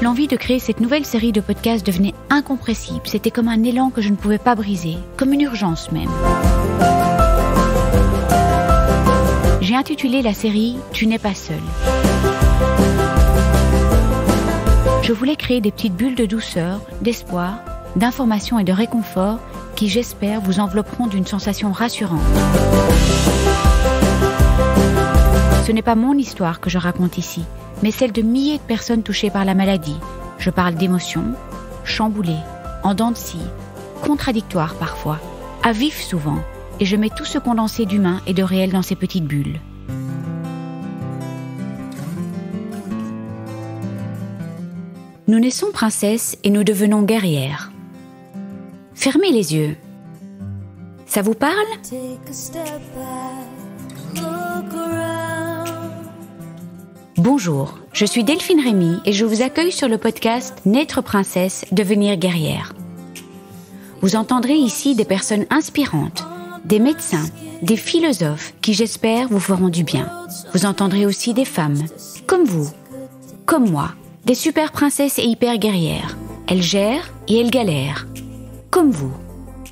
L'envie de créer cette nouvelle série de podcasts devenait incompressible. C'était comme un élan que je ne pouvais pas briser, comme une urgence même. J'ai intitulé la série « Tu n'es pas seul ». Je voulais créer des petites bulles de douceur, d'espoir, d'information et de réconfort qui, j'espère, vous envelopperont d'une sensation rassurante. Ce n'est pas mon histoire que je raconte ici, mais celle de milliers de personnes touchées par la maladie. Je parle d'émotions, chamboulées, en dents de scie, contradictoires parfois, à vif souvent, et je mets tout ce condensé d'humain et de réel dans ces petites bulles. Nous naissons princesses et nous devenons guerrières. Fermez les yeux. Ça vous parle ? Bonjour, je suis Delphine Rémy et je vous accueille sur le podcast Naître princesse, devenir guerrière. Vous entendrez ici des personnes inspirantes, des médecins, des philosophes qui, j'espère, vous feront du bien. Vous entendrez aussi des femmes, comme vous, comme moi, des super princesses et hyper guerrières. Elles gèrent et elles galèrent, comme vous,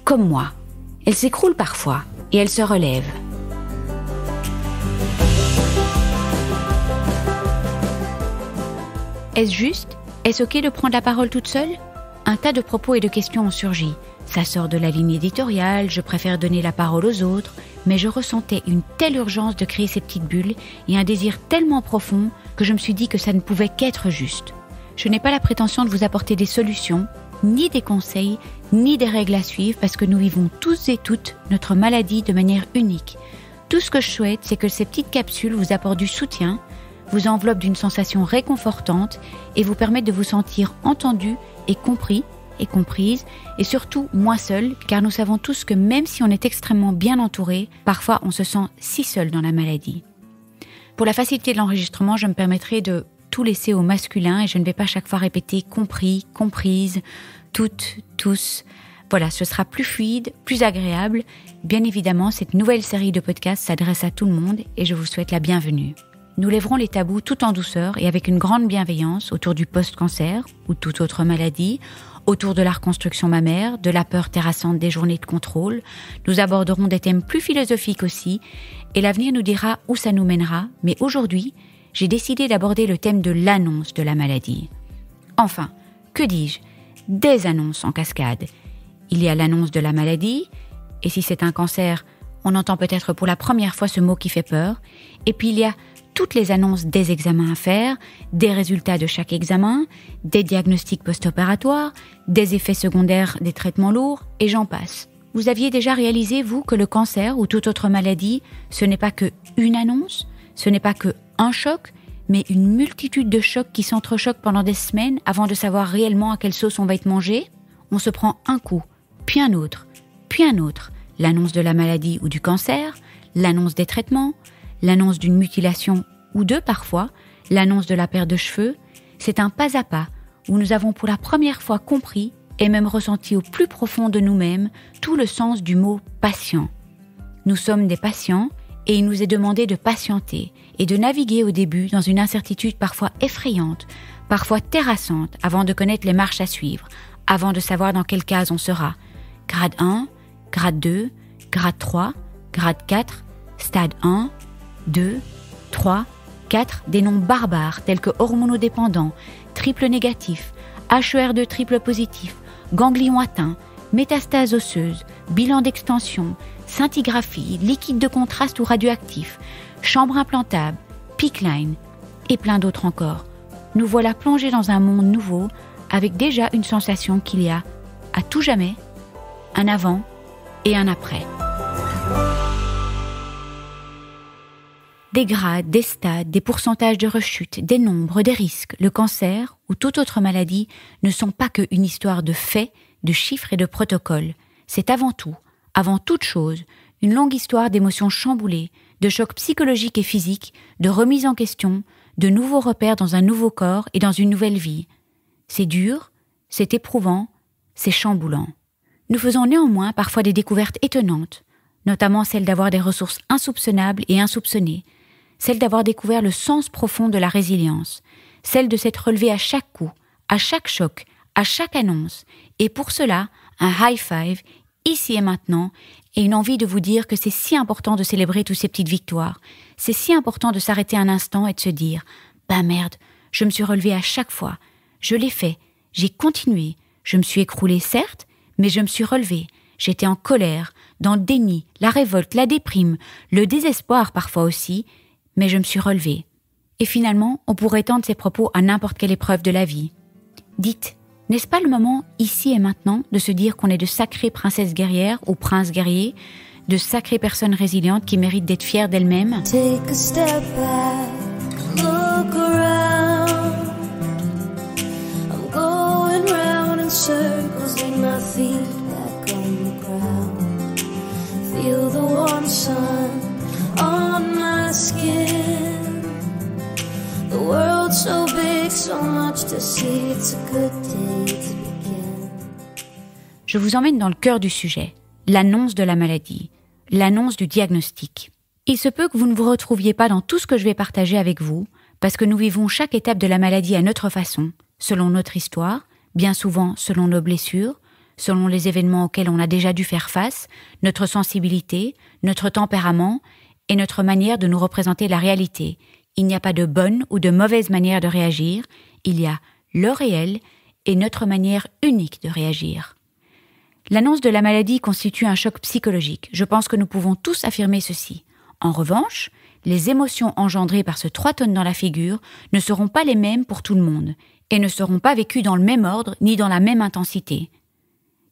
comme moi. Elles s'écroulent parfois et elles se relèvent. Est-ce juste ? Est-ce ok de prendre la parole toute seule ? Un tas de propos et de questions ont surgi. Ça sort de la ligne éditoriale, je préfère donner la parole aux autres, mais je ressentais une telle urgence de créer ces petites bulles et un désir tellement profond que je me suis dit que ça ne pouvait qu'être juste. Je n'ai pas la prétention de vous apporter des solutions, ni des conseils, ni des règles à suivre parce que nous vivons tous et toutes notre maladie de manière unique. Tout ce que je souhaite, c'est que ces petites capsules vous apportent du soutien, vous enveloppent d'une sensation réconfortante et vous permettent de vous sentir entendu et compris et comprise, et surtout moins seul, car nous savons tous que même si on est extrêmement bien entouré, parfois on se sent si seul dans la maladie. Pour la facilité de l'enregistrement, je me permettrai de tout laisser au masculin et je ne vais pas chaque fois répéter compris, comprise, toutes, tous. Voilà, ce sera plus fluide, plus agréable. Bien évidemment, cette nouvelle série de podcasts s'adresse à tout le monde et je vous souhaite la bienvenue. Nous lèverons les tabous tout en douceur et avec une grande bienveillance autour du post-cancer ou toute autre maladie, autour de la reconstruction mammaire, de la peur terrassante des journées de contrôle. Nous aborderons des thèmes plus philosophiques aussi et l'avenir nous dira où ça nous mènera. Mais aujourd'hui, j'ai décidé d'aborder le thème de l'annonce de la maladie. Enfin, que dis-je ? Des annonces en cascade. Il y a l'annonce de la maladie, et si c'est un cancer, on entend peut-être pour la première fois ce mot qui fait peur. Et puis il y a toutes les annonces des examens à faire, des résultats de chaque examen, des diagnostics post-opératoires, des effets secondaires des traitements lourds, et j'en passe. Vous aviez déjà réalisé, vous, que le cancer ou toute autre maladie, ce n'est pas que une annonce, ce n'est pas que un choc, mais une multitude de chocs qui s'entrechoquent pendant des semaines avant de savoir réellement à quelle sauce on va être mangé. On se prend un coup, puis un autre, l'annonce de la maladie ou du cancer, l'annonce des traitements, l'annonce d'une mutilation ou deux parfois, l'annonce de la perte de cheveux. C'est un pas à pas où nous avons pour la première fois compris et même ressenti au plus profond de nous-mêmes tout le sens du mot patient. Nous sommes des patients et il nous est demandé de patienter et de naviguer au début dans une incertitude parfois effrayante, parfois terrassante avant de connaître les marches à suivre, avant de savoir dans quelle case on sera. Grade 1, grade 2, grade 3, grade 4, stade 1, 2, 3, 4, des noms barbares tels que hormonodépendants, triple négatif, HER2 triple positif, ganglion atteint, métastase osseuse, bilan d'extension, scintigraphie, liquide de contraste ou radioactif, chambre implantable, PICC line et plein d'autres encore. Nous voilà plongés dans un monde nouveau avec déjà une sensation qu'il y a, à tout jamais, un avant et un après. Des grades, des stades, des pourcentages de rechute, des nombres, des risques, le cancer ou toute autre maladie ne sont pas qu'une histoire de faits, de chiffres et de protocoles. C'est avant toute chose, une longue histoire d'émotions chamboulées, de chocs psychologiques et physiques, de remise en question, de nouveaux repères dans un nouveau corps et dans une nouvelle vie. C'est dur, c'est éprouvant, c'est chamboulant. Nous faisons néanmoins parfois des découvertes étonnantes, notamment celle d'avoir des ressources insoupçonnables et insoupçonnées, celle d'avoir découvert le sens profond de la résilience, celle de s'être relevé à chaque coup, à chaque choc, à chaque annonce. Et pour cela, un high five, ici et maintenant, et une envie de vous dire que c'est si important de célébrer toutes ces petites victoires. C'est si important de s'arrêter un instant et de se dire « Ben merde, je me suis relevée à chaque fois. Je l'ai fait. J'ai continué. Je me suis écroulée, certes, mais je me suis relevée. J'étais en colère, dans le déni, la révolte, la déprime, le désespoir parfois aussi, mais je me suis relevée. » Et finalement, on pourrait étendre ces propos à n'importe quelle épreuve de la vie. Dites, n'est-ce pas le moment, ici et maintenant, de se dire qu'on est de sacrées princesses guerrières ou princes guerriers, de sacrées personnes résilientes qui méritent d'être fières d'elles-mêmes? Take a step back, look around. I'm going round in circles with my feet back on the ground. Feel the warm sun on my skin. The world's so big, so much to see. It's a good day to begin. Je vous emmène dans le cœur du sujet, l'annonce de la maladie, l'annonce du diagnostic. Il se peut que vous ne vous retrouviez pas dans tout ce que je vais partager avec vous, parce que nous vivons chaque étape de la maladie à notre façon, selon notre histoire, bien souvent selon nos blessures, selon les événements auxquels on a déjà dû faire face, notre sensibilité, notre tempérament et notre manière de nous représenter la réalité. Il n'y a pas de bonne ou de mauvaise manière de réagir, il y a le réel et notre manière unique de réagir. L'annonce de la maladie constitue un choc psychologique. Je pense que nous pouvons tous affirmer ceci. En revanche, les émotions engendrées par ce 3 tonnes dans la figure ne seront pas les mêmes pour tout le monde et ne seront pas vécues dans le même ordre ni dans la même intensité.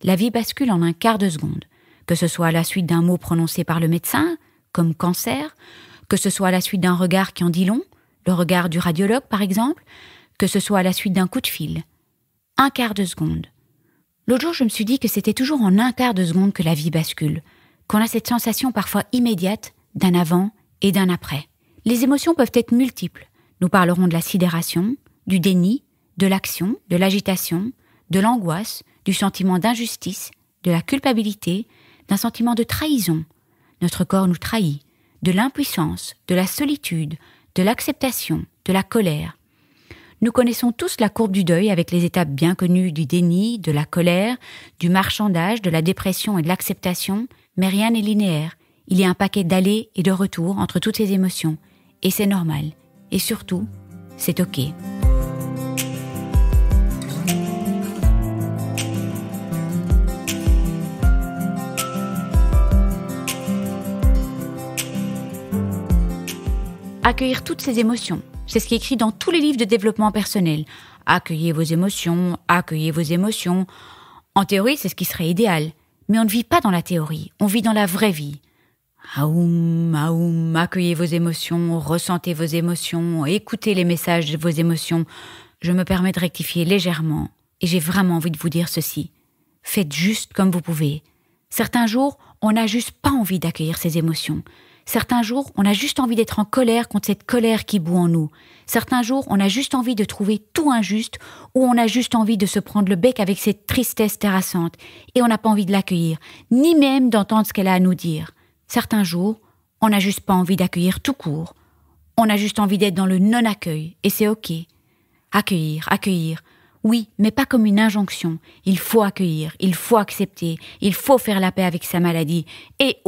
La vie bascule en un quart de seconde, que ce soit à la suite d'un mot prononcé par le médecin, comme cancer, que ce soit à la suite d'un regard qui en dit long, le regard du radiologue par exemple, que ce soit à la suite d'un coup de fil. Un quart de seconde. L'autre jour, je me suis dit que c'était toujours en un quart de seconde que la vie bascule, qu'on a cette sensation parfois immédiate d'un avant et d'un après. Les émotions peuvent être multiples. Nous parlerons de la sidération, du déni, de l'action, de l'agitation, de l'angoisse, du sentiment d'injustice, de la culpabilité, d'un sentiment de trahison. Notre corps nous trahit. De l'impuissance, de la solitude, de l'acceptation, de la colère. Nous connaissons tous la courbe du deuil avec les étapes bien connues du déni, de la colère, du marchandage, de la dépression et de l'acceptation, mais rien n'est linéaire. Il y a un paquet d'allers et de retours entre toutes ces émotions, et c'est normal. Et surtout, c'est OK. Accueillir toutes ces émotions, c'est ce qui est écrit dans tous les livres de développement personnel. Accueillez vos émotions, accueillez vos émotions. En théorie, c'est ce qui serait idéal. Mais on ne vit pas dans la théorie, on vit dans la vraie vie. Aoum, accueillez vos émotions, ressentez vos émotions, écoutez les messages de vos émotions. Je me permets de rectifier légèrement, et j'ai vraiment envie de vous dire ceci. Faites juste comme vous pouvez. Certains jours, on n'a juste pas envie d'accueillir ces émotions. Certains jours, on a juste envie d'être en colère contre cette colère qui bout en nous. Certains jours, on a juste envie de trouver tout injuste ou on a juste envie de se prendre le bec avec cette tristesse terrassante et on n'a pas envie de l'accueillir, ni même d'entendre ce qu'elle a à nous dire. Certains jours, on n'a juste pas envie d'accueillir tout court. On a juste envie d'être dans le non-accueil et c'est OK. Accueillir. Oui, mais pas comme une injonction. Il faut accueillir, il faut accepter, il faut faire la paix avec sa maladie. Et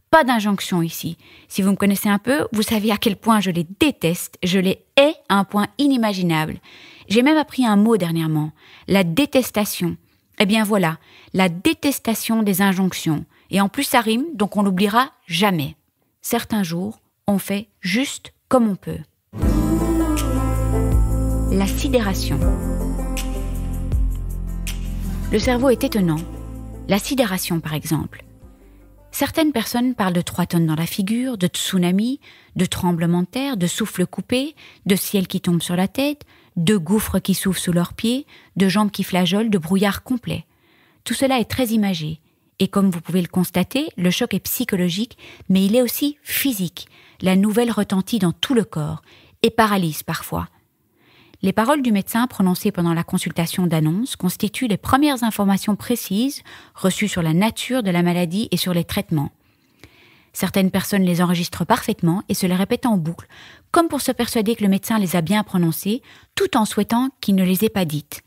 pas d'injonction ici. Si vous me connaissez un peu, vous savez à quel point je les déteste, je les hais à un point inimaginable. J'ai même appris un mot dernièrement, la détestation. Eh bien voilà, la détestation des injonctions. Et en plus ça rime, donc on l'oubliera jamais. Certains jours, on fait juste comme on peut. La sidération. Le cerveau est étonnant. La sidération, par exemple. Certaines personnes parlent de 3 tonnes dans la figure, de tsunami, de tremblements de terre, de souffle coupé, de ciel qui tombe sur la tête, de gouffres qui soufflent sous leurs pieds, de jambes qui flageolent, de brouillard complet. Tout cela est très imagé. Et comme vous pouvez le constater, le choc est psychologique, mais il est aussi physique. La nouvelle retentit dans tout le corps et paralyse parfois. Les paroles du médecin prononcées pendant la consultation d'annonce constituent les premières informations précises reçues sur la nature de la maladie et sur les traitements. Certaines personnes les enregistrent parfaitement et se les répètent en boucle, comme pour se persuader que le médecin les a bien prononcées, tout en souhaitant qu'il ne les ait pas dites.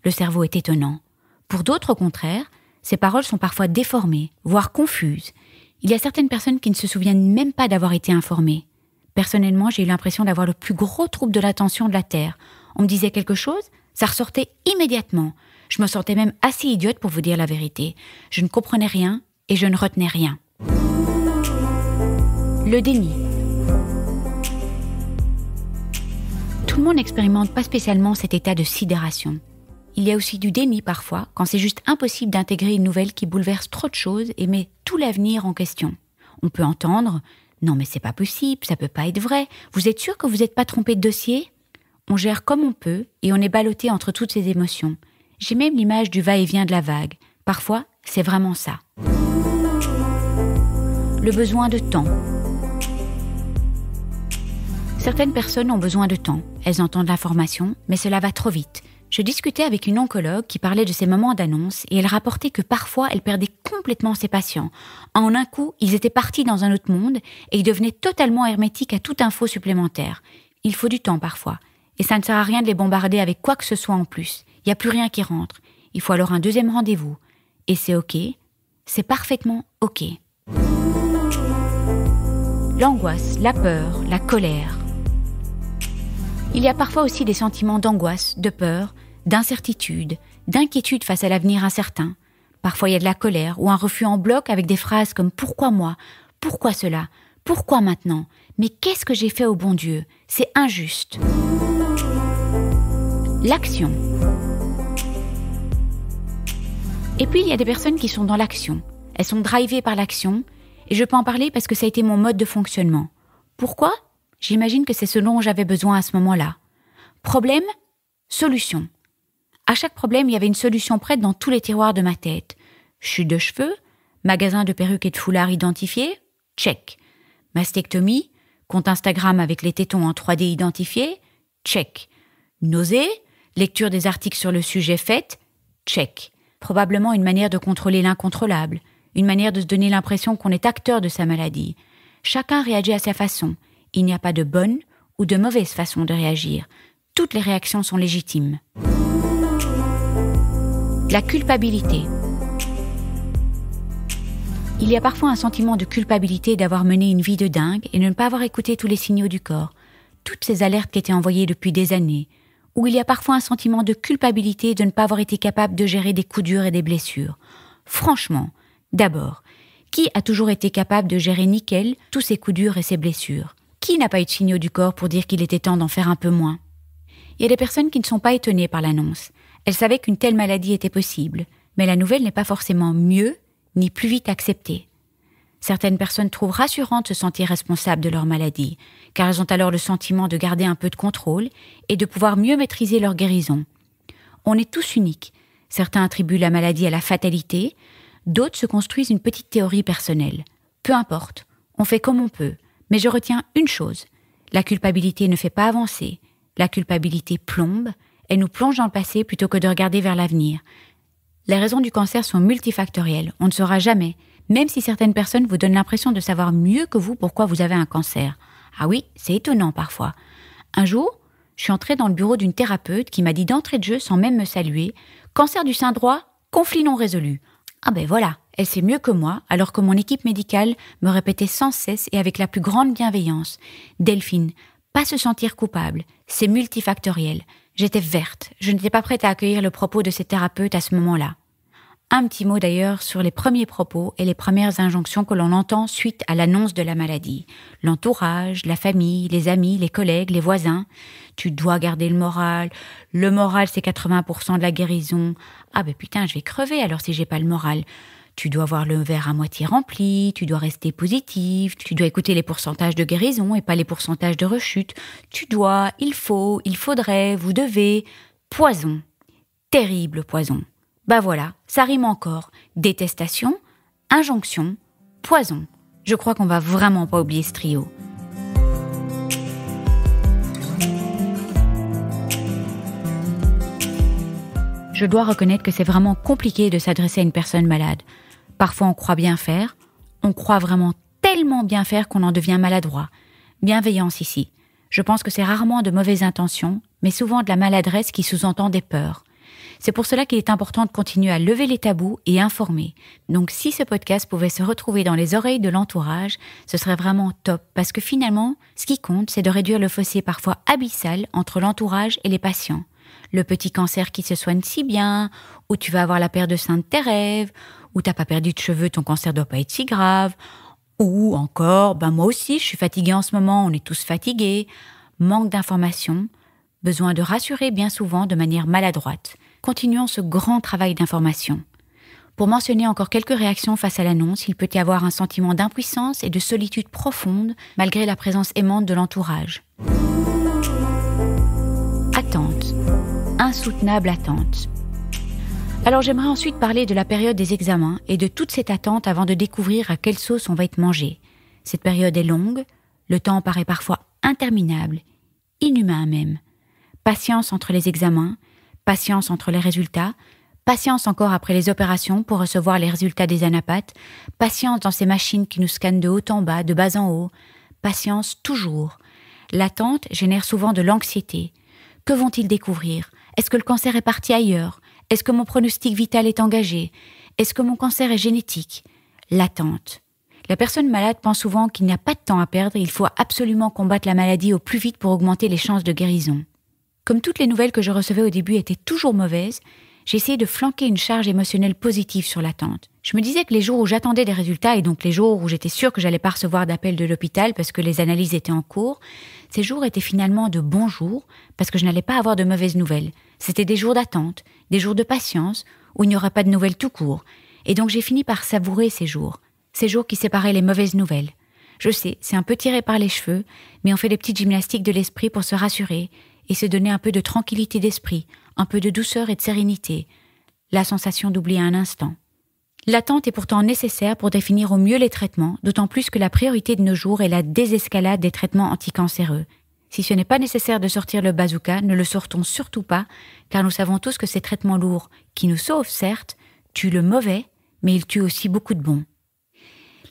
Le cerveau est étonnant. Pour d'autres, au contraire, ces paroles sont parfois déformées, voire confuses. Il y a certaines personnes qui ne se souviennent même pas d'avoir été informées. Personnellement, j'ai eu l'impression d'avoir le plus gros trouble de l'attention de la Terre. On me disait quelque chose, ça ressortait immédiatement. Je me sentais même assez idiote pour vous dire la vérité. Je ne comprenais rien et je ne retenais rien. Le déni. Tout le monde n'expérimente pas spécialement cet état de sidération. Il y a aussi du déni parfois, quand c'est juste impossible d'intégrer une nouvelle qui bouleverse trop de choses et met tout l'avenir en question. On peut entendre « Non mais c'est pas possible, ça peut pas être vrai, vous êtes sûr que vous n'êtes pas trompé de dossier ?» On gère comme on peut et on est ballotté entre toutes ces émotions. J'ai même l'image du va-et-vient de la vague. Parfois, c'est vraiment ça. Le besoin de temps. Certaines personnes ont besoin de temps. Elles entendent l'information, mais cela va trop vite. Je discutais avec une oncologue qui parlait de ces moments d'annonce et elle rapportait que parfois elle perdait complètement ses patients. En un coup, ils étaient partis dans un autre monde et ils devenaient totalement hermétiques à toute info supplémentaire. Il faut du temps parfois. Et ça ne sert à rien de les bombarder avec quoi que ce soit en plus. Il n'y a plus rien qui rentre. Il faut alors un deuxième rendez-vous. Et c'est OK. C'est parfaitement OK. L'angoisse, la peur, la colère. Il y a parfois aussi des sentiments d'angoisse, de peur, d'incertitude, d'inquiétude face à l'avenir incertain. Parfois il y a de la colère ou un refus en bloc avec des phrases comme « Pourquoi moi ? Pourquoi cela ? Pourquoi maintenant ? Mais qu'est-ce que j'ai fait au bon Dieu ? C'est injuste. » L'action. Et puis il y a des personnes qui sont dans l'action. Elles sont drivées par l'action et je peux en parler parce que ça a été mon mode de fonctionnement. Pourquoi ? J'imagine que c'est ce dont j'avais besoin à ce moment-là. Problème, solution. À chaque problème, il y avait une solution prête dans tous les tiroirs de ma tête. Chute de cheveux, magasin de perruques et de foulards identifié, check. Mastectomie, compte Instagram avec les tétons en 3D identifiés, check. Nausée, lecture des articles sur le sujet faite, check. Probablement une manière de contrôler l'incontrôlable, une manière de se donner l'impression qu'on est acteur de sa maladie. Chacun réagit à sa façon. Il n'y a pas de bonne ou de mauvaise façon de réagir. Toutes les réactions sont légitimes. La culpabilité. Il y a parfois un sentiment de culpabilité d'avoir mené une vie de dingue et de ne pas avoir écouté tous les signaux du corps, toutes ces alertes qui étaient envoyées depuis des années, ou il y a parfois un sentiment de culpabilité de ne pas avoir été capable de gérer des coups durs et des blessures. Franchement, d'abord, qui a toujours été capable de gérer nickel tous ces coups durs et ces blessures ? Qui n'a pas eu de signaux du corps pour dire qu'il était temps d'en faire un peu moins ? Il y a des personnes qui ne sont pas étonnées par l'annonce. Elles savaient qu'une telle maladie était possible, mais la nouvelle n'est pas forcément mieux ni plus vite acceptée. Certaines personnes trouvent rassurant de se sentir responsables de leur maladie, car elles ont alors le sentiment de garder un peu de contrôle et de pouvoir mieux maîtriser leur guérison. On est tous uniques. Certains attribuent la maladie à la fatalité, d'autres se construisent une petite théorie personnelle. Peu importe, on fait comme on peut. Mais je retiens une chose, la culpabilité ne fait pas avancer, la culpabilité plombe, elle nous plonge dans le passé plutôt que de regarder vers l'avenir. Les raisons du cancer sont multifactorielles, on ne saura jamais, même si certaines personnes vous donnent l'impression de savoir mieux que vous pourquoi vous avez un cancer. Ah oui, c'est étonnant parfois. Un jour, je suis entrée dans le bureau d'une thérapeute qui m'a dit d'entrée de jeu sans même me saluer « Cancer du sein droit, conflit non résolu ». Ah ben voilà, elle sait mieux que moi, alors que mon équipe médicale me répétait sans cesse et avec la plus grande bienveillance. Delphine, pas se sentir coupable, c'est multifactoriel. J'étais verte, je n'étais pas prête à accueillir le propos de cette thérapeute à ce moment-là. Un petit mot d'ailleurs sur les premiers propos et les premières injonctions que l'on entend suite à l'annonce de la maladie. L'entourage, la famille, les amis, les collègues, les voisins. Tu dois garder le moral c'est 80% de la guérison. Ah ben putain, je vais crever alors si j'ai pas le moral. Tu dois voir le verre à moitié rempli, tu dois rester positif, tu dois écouter les pourcentages de guérison et pas les pourcentages de rechute. Tu dois, il faut, il faudrait, vous devez. Poison. Terrible poison. Bah voilà, ça rime encore. Détestation, injonction, poison. Je crois qu'on va vraiment pas oublier ce trio. Je dois reconnaître que c'est vraiment compliqué de s'adresser à une personne malade. Parfois on croit bien faire, on croit vraiment tellement bien faire qu'on en devient maladroit. Bienveillance ici. Je pense que c'est rarement de mauvaises intentions, mais souvent de la maladresse qui sous-entend des peurs. C'est pour cela qu'il est important de continuer à lever les tabous et informer. Donc si ce podcast pouvait se retrouver dans les oreilles de l'entourage, ce serait vraiment top, parce que finalement, ce qui compte, c'est de réduire le fossé parfois abyssal entre l'entourage et les patients. Le petit cancer qui se soigne si bien, ou tu vas avoir la paire de seins de tes rêves, ou t'as pas perdu de cheveux, ton cancer doit pas être si grave, ou encore, moi aussi je suis fatiguée en ce moment, on est tous fatigués, manque d'informations, besoin de rassurer bien souvent de manière maladroite. Continuons ce grand travail d'information. Pour mentionner encore quelques réactions face à l'annonce, il peut y avoir un sentiment d'impuissance et de solitude profonde malgré la présence aimante de l'entourage. Attente. Insoutenable attente. Alors j'aimerais ensuite parler de la période des examens et de toute cette attente avant de découvrir à quelle sauce on va être mangé. Cette période est longue, le temps paraît parfois interminable, inhumain même. Patience entre les examens, patience entre les résultats, patience encore après les opérations pour recevoir les résultats des anapathes, patience dans ces machines qui nous scannent de haut en bas, de bas en haut, patience toujours. L'attente génère souvent de l'anxiété. Que vont-ils découvrir ? Est-ce que le cancer est parti ailleurs ? Est-ce que mon pronostic vital est engagé ? Est-ce que mon cancer est génétique ? L'attente. La personne malade pense souvent qu'il n'y a pas de temps à perdre et il faut absolument combattre la maladie au plus vite pour augmenter les chances de guérison. Comme toutes les nouvelles que je recevais au début étaient toujours mauvaises, j'ai essayé de flanquer une charge émotionnelle positive sur l'attente. Je me disais que les jours où j'attendais des résultats et donc les jours où j'étais sûre que j'allais pas recevoir d'appel de l'hôpital parce que les analyses étaient en cours, ces jours étaient finalement de bons jours parce que je n'allais pas avoir de mauvaises nouvelles. C'était des jours d'attente, des jours de patience où il n'y aurait pas de nouvelles tout court. Et donc j'ai fini par savourer ces jours qui séparaient les mauvaises nouvelles. Je sais, c'est un peu tiré par les cheveux, mais on fait des petites gymnastiques de l'esprit pour se rassurer et se donner un peu de tranquillité d'esprit, un peu de douceur et de sérénité, la sensation d'oublier un instant. L'attente est pourtant nécessaire pour définir au mieux les traitements, d'autant plus que la priorité de nos jours est la désescalade des traitements anticancéreux. Si ce n'est pas nécessaire de sortir le bazooka, ne le sortons surtout pas, car nous savons tous que ces traitements lourds, qui nous sauvent certes, tuent le mauvais, mais ils tuent aussi beaucoup de bons.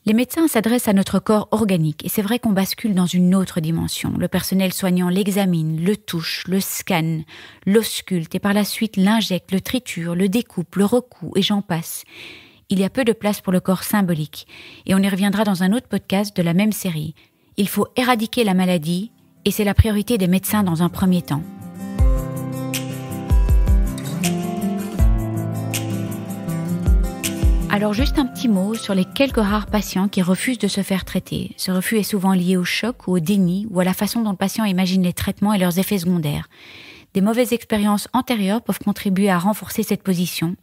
Les médecins s'adressent à notre corps organique et c'est vrai qu'on bascule dans une autre dimension. Le personnel soignant l'examine, le touche, le scanne, l'ausculte et par la suite l'injecte, le triture, le découpe, le recoue et j'en passe. Il y a peu de place pour le corps symbolique et on y reviendra dans un autre podcast de la même série. Il faut éradiquer la maladie et c'est la priorité des médecins dans un premier temps. Alors juste un petit mot sur les quelques rares patients qui refusent de se faire traiter. Ce refus est souvent lié au choc ou au déni ou à la façon dont le patient imagine les traitements et leurs effets secondaires. Des mauvaises expériences antérieures peuvent contribuer à renforcer cette position.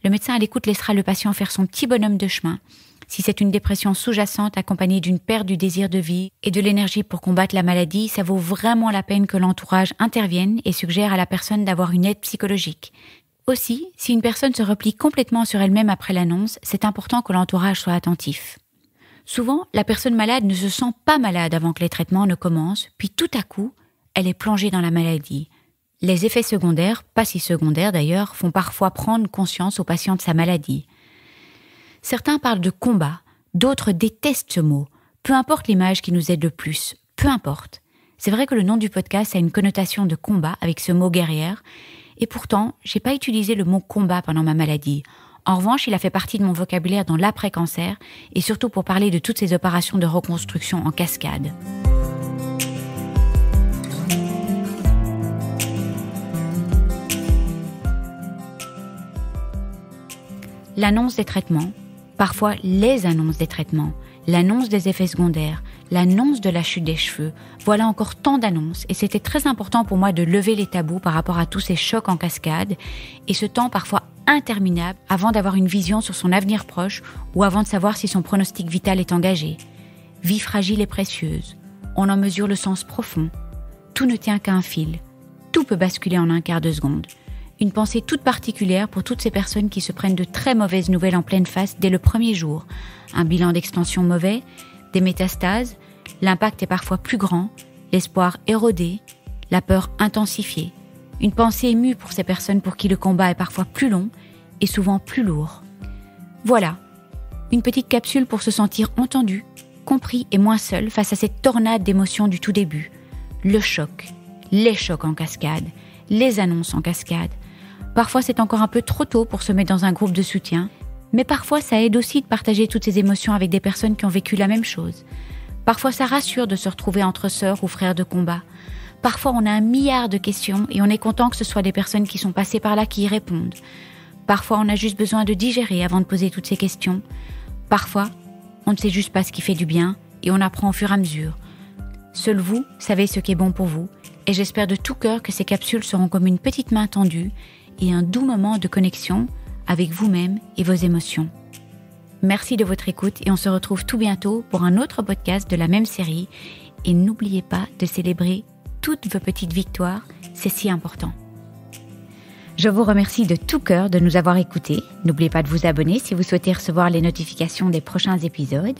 Le médecin à l'écoute laissera le patient faire son petit bonhomme de chemin. Si c'est une dépression sous-jacente accompagnée d'une perte du désir de vie et de l'énergie pour combattre la maladie, ça vaut vraiment la peine que l'entourage intervienne et suggère à la personne d'avoir une aide psychologique. Aussi, si une personne se replie complètement sur elle-même après l'annonce, c'est important que l'entourage soit attentif. Souvent, la personne malade ne se sent pas malade avant que les traitements ne commencent, puis tout à coup, elle est plongée dans la maladie. Les effets secondaires, pas si secondaires d'ailleurs, font parfois prendre conscience aux patients de sa maladie. Certains parlent de combat, d'autres détestent ce mot. Peu importe l'image qui nous aide le plus, peu importe. C'est vrai que le nom du podcast a une connotation de combat avec ce mot guerrière, et pourtant, j'ai pas utilisé le mot combat pendant ma maladie. En revanche, il a fait partie de mon vocabulaire dans l'après-cancer, et surtout pour parler de toutes ces opérations de reconstruction en cascade. L'annonce des traitements, parfois les annonces des traitements, l'annonce des effets secondaires, l'annonce de la chute des cheveux, voilà encore tant d'annonces et c'était très important pour moi de lever les tabous par rapport à tous ces chocs en cascade et ce temps parfois interminable avant d'avoir une vision sur son avenir proche ou avant de savoir si son pronostic vital est engagé. Vie fragile et précieuse, on en mesure le sens profond, tout ne tient qu'à un fil, tout peut basculer en un quart de seconde. Une pensée toute particulière pour toutes ces personnes qui se prennent de très mauvaises nouvelles en pleine face dès le premier jour. Un bilan d'extension mauvais, des métastases, l'impact est parfois plus grand, l'espoir érodé, la peur intensifiée. Une pensée émue pour ces personnes pour qui le combat est parfois plus long et souvent plus lourd. Voilà, une petite capsule pour se sentir entendu, compris et moins seul face à cette tornade d'émotions du tout début. Le choc, les chocs en cascade, les annonces en cascade. Parfois, c'est encore un peu trop tôt pour se mettre dans un groupe de soutien. Mais parfois, ça aide aussi de partager toutes ces émotions avec des personnes qui ont vécu la même chose. Parfois, ça rassure de se retrouver entre sœurs ou frères de combat. Parfois, on a 1 milliard de questions et on est content que ce soit des personnes qui sont passées par là qui y répondent. Parfois, on a juste besoin de digérer avant de poser toutes ces questions. Parfois, on ne sait juste pas ce qui fait du bien et on apprend au fur et à mesure. Seul vous savez ce qui est bon pour vous et j'espère de tout cœur que ces capsules seront comme une petite main tendue et un doux moment de connexion avec vous-même et vos émotions. Merci de votre écoute et on se retrouve tout bientôt pour un autre podcast de la même série. Et n'oubliez pas de célébrer toutes vos petites victoires, c'est si important. Je vous remercie de tout cœur de nous avoir écoutés. N'oubliez pas de vous abonner si vous souhaitez recevoir les notifications des prochains épisodes.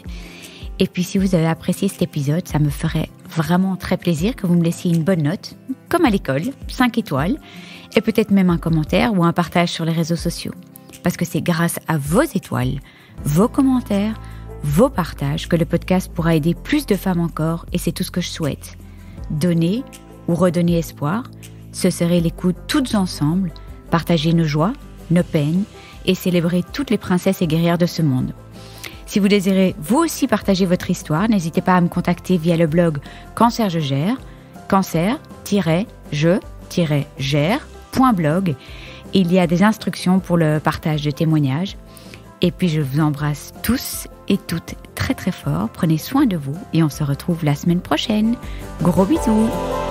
Et puis si vous avez apprécié cet épisode, ça me ferait vraiment très plaisir que vous me laissiez une bonne note, comme à l'école, 5 étoiles, et peut-être même un commentaire ou un partage sur les réseaux sociaux. Parce que c'est grâce à vos étoiles, vos commentaires, vos partages que le podcast pourra aider plus de femmes encore et c'est tout ce que je souhaite. Donner ou redonner espoir, se serrer les coudes toutes ensemble, partager nos joies, nos peines et célébrer toutes les princesses et guerrières de ce monde. Si vous désirez vous aussi partager votre histoire, n'hésitez pas à me contacter via le blog Cancer je gère, cancer-je-gère.blog. Il y a des instructions pour le partage de témoignages. Et puis je vous embrasse tous et toutes très très fort. Prenez soin de vous et on se retrouve la semaine prochaine. Gros bisous!